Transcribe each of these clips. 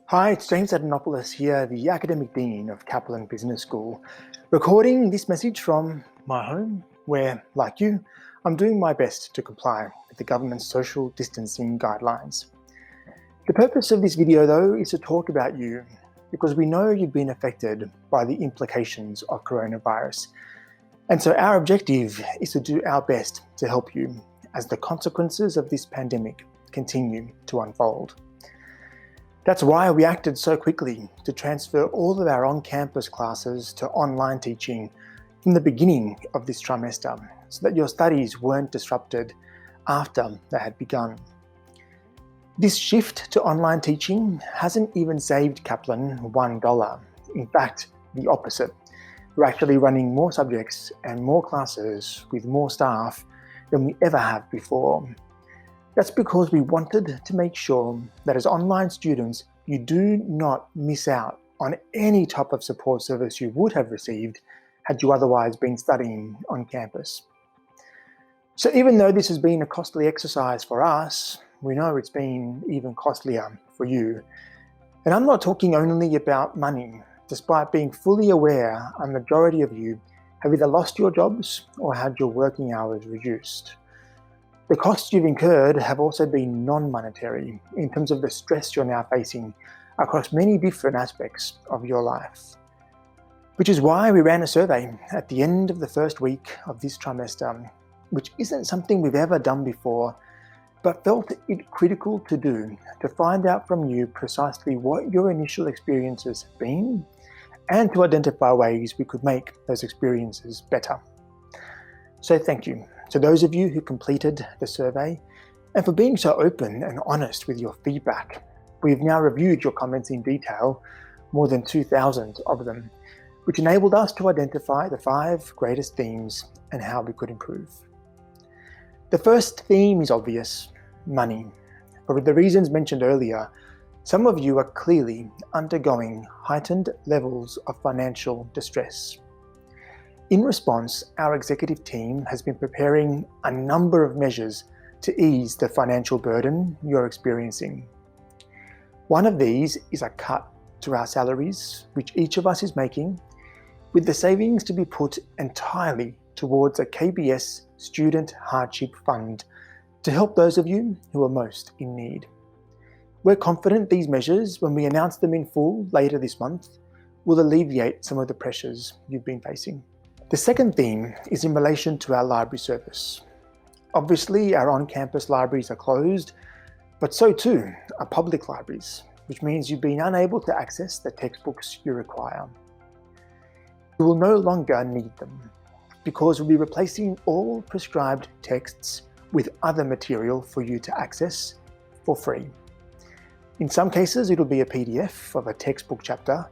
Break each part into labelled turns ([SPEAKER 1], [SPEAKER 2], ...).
[SPEAKER 1] Hi, it's James Adonopoulos here, the Academic Dean of Kaplan Business School, recording this message from my home where, like you, I'm doing my best to comply with the government's social distancing guidelines. The purpose of this video, though, is to talk about you because we know you've been affected by the implications of coronavirus. And so our objective is to do our best to help you as the consequences of this pandemic continue to unfold. That's why we acted so quickly to transfer all of our on-campus classes to online teaching from the beginning of this trimester, so that your studies weren't disrupted after they had begun. This shift to online teaching hasn't even saved Kaplan $1. In fact, the opposite. We're actually running more subjects and more classes with more staff than we ever have before. That's because we wanted to make sure that as online students, you do not miss out on any type of support service you would have received had you otherwise been studying on campus. So even though this has been a costly exercise for us, we know it's been even costlier for you. And I'm not talking only about money, despite being fully aware a majority of you have either lost your jobs or had your working hours reduced. The costs you've incurred have also been non-monetary in terms of the stress you're now facing across many different aspects of your life. Which is why we ran a survey at the end of the first week of this trimester, which isn't something we've ever done before, but felt it critical to do to find out from you precisely what your initial experiences have been and to identify ways we could make those experiences better. So thank you to those of you who completed the survey and for being so open and honest with your feedback. We've now reviewed your comments in detail, more than 2,000 of them, which enabled us to identify the 5 greatest themes and how we could improve. The first theme is obvious: money. For the reasons mentioned earlier, some of you are clearly undergoing heightened levels of financial distress. In response, our executive team has been preparing a number of measures to ease the financial burden you're experiencing. One of these is a cut to our salaries, which each of us is making, with the savings to be put entirely towards a KBS Student Hardship Fund to help those of you who are most in need. We're confident these measures, when we announce them in full later this month, will alleviate some of the pressures you've been facing. The second theme is in relation to our library service. Obviously, our on-campus libraries are closed, but so too are public libraries, which means you've been unable to access the textbooks you require. You will no longer need them because we'll be replacing all prescribed texts with other material for you to access for free. In some cases, it'll be a PDF of a textbook chapter.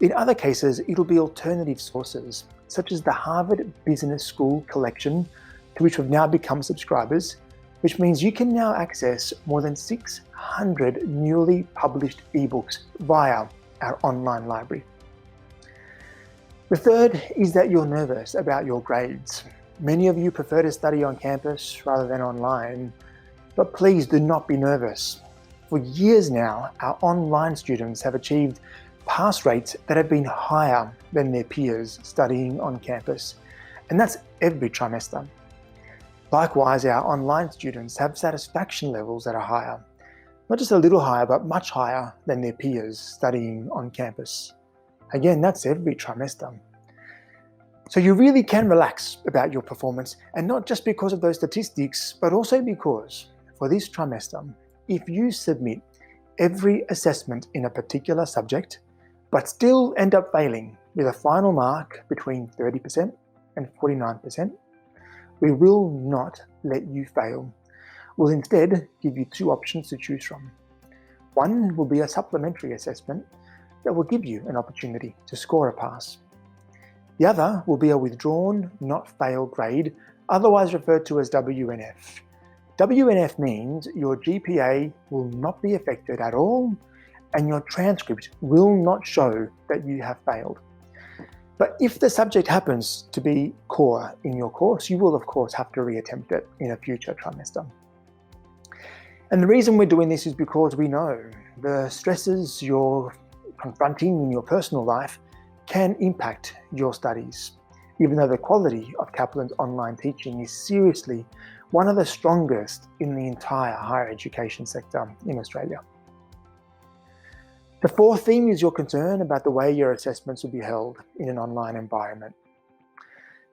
[SPEAKER 1] In other cases, it'll be alternative sources, such as the Harvard Business School collection, to which we've now become subscribers, which means you can now access more than 600 newly published ebooks via our online library. The third is that you're nervous about your grades. Many of you prefer to study on campus rather than online, but please do not be nervous. For years now, our online students have achieved pass rates that have been higher than their peers studying on campus, and that's every trimester. Likewise, our online students have satisfaction levels that are higher, not just a little higher, but much higher than their peers studying on campus. Again, that's every trimester. So you really can relax about your performance, and not just because of those statistics, but also because for this trimester, if you submit every assessment in a particular subject, but still end up failing with a final mark between 30% and 49%, we will not let you fail. We'll instead give you 2 options to choose from. One will be a supplementary assessment that will give you an opportunity to score a pass. The other will be a Withdrawn Not Fail grade, otherwise referred to as WNF. WNF means your GPA will not be affected at all, and your transcript will not show that you have failed. But if the subject happens to be core in your course, you will of course have to reattempt it in a future trimester. And the reason we're doing this is because we know the stresses you're confronting in your personal life can impact your studies, even though the quality of Kaplan's online teaching is seriously one of the strongest in the entire higher education sector in Australia. The fourth theme is your concern about the way your assessments will be held in an online environment.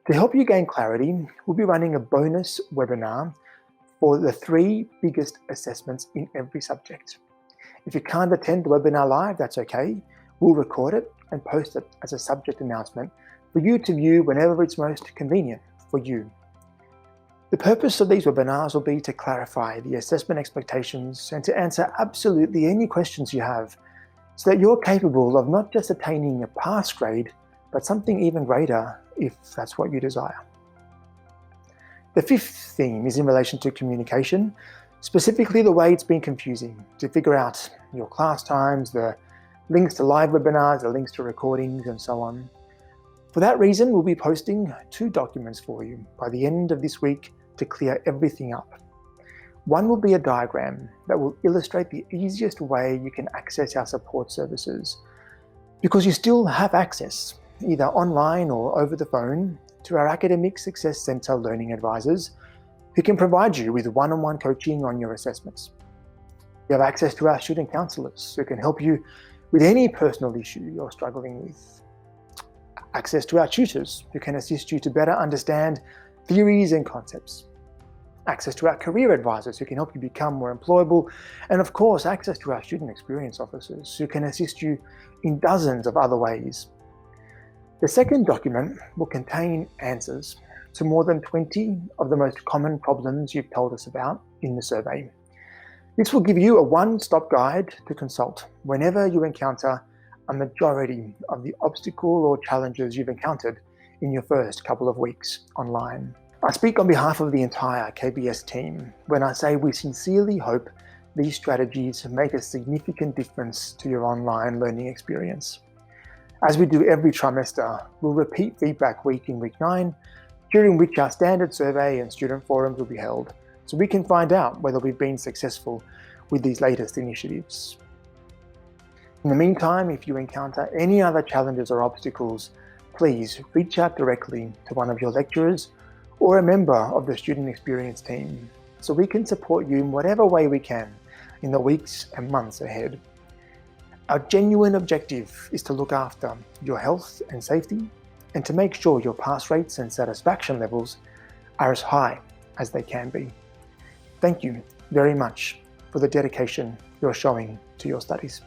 [SPEAKER 1] To help you gain clarity, we'll be running a bonus webinar for the 3 biggest assessments in every subject. If you can't attend the webinar live, that's okay. We'll record it and post it as a subject announcement for you to view whenever it's most convenient for you. The purpose of these webinars will be to clarify the assessment expectations and to answer absolutely any questions you have, so that you're capable of not just attaining a pass grade, but something even greater if that's what you desire. The 5th theme is in relation to communication, specifically the way it's been confusing to figure out your class times, the links to live webinars, the links to recordings, and so on. For that reason, we'll be posting 2 documents for you by the end of this week to clear everything up. One will be a diagram that will illustrate the easiest way you can access our support services, because you still have access, either online or over the phone, to our Academic Success Centre learning advisors who can provide you with one-on-one coaching on your assessments. You have access to our student counsellors who can help you with any personal issue you're struggling with. Access to our tutors who can assist you to better understand theories and concepts. Access to our career advisors who can help you become more employable, and of course access to our student experience officers who can assist you in dozens of other ways. The second document will contain answers to more than 20 of the most common problems you've told us about in the survey. This will give you a one-stop guide to consult whenever you encounter a majority of the obstacle or challenges you've encountered in your first couple of weeks online. I speak on behalf of the entire KBS team when I say we sincerely hope these strategies make a significant difference to your online learning experience. As we do every trimester, we'll repeat feedback week in week 9, during which our standard survey and student forums will be held, so we can find out whether we've been successful with these latest initiatives. In the meantime, if you encounter any other challenges or obstacles, please reach out directly to one of your lecturers or a member of the student experience team, so we can support you in whatever way we can in the weeks and months ahead. Our genuine objective is to look after your health and safety and to make sure your pass rates and satisfaction levels are as high as they can be. Thank you very much for the dedication you're showing to your studies.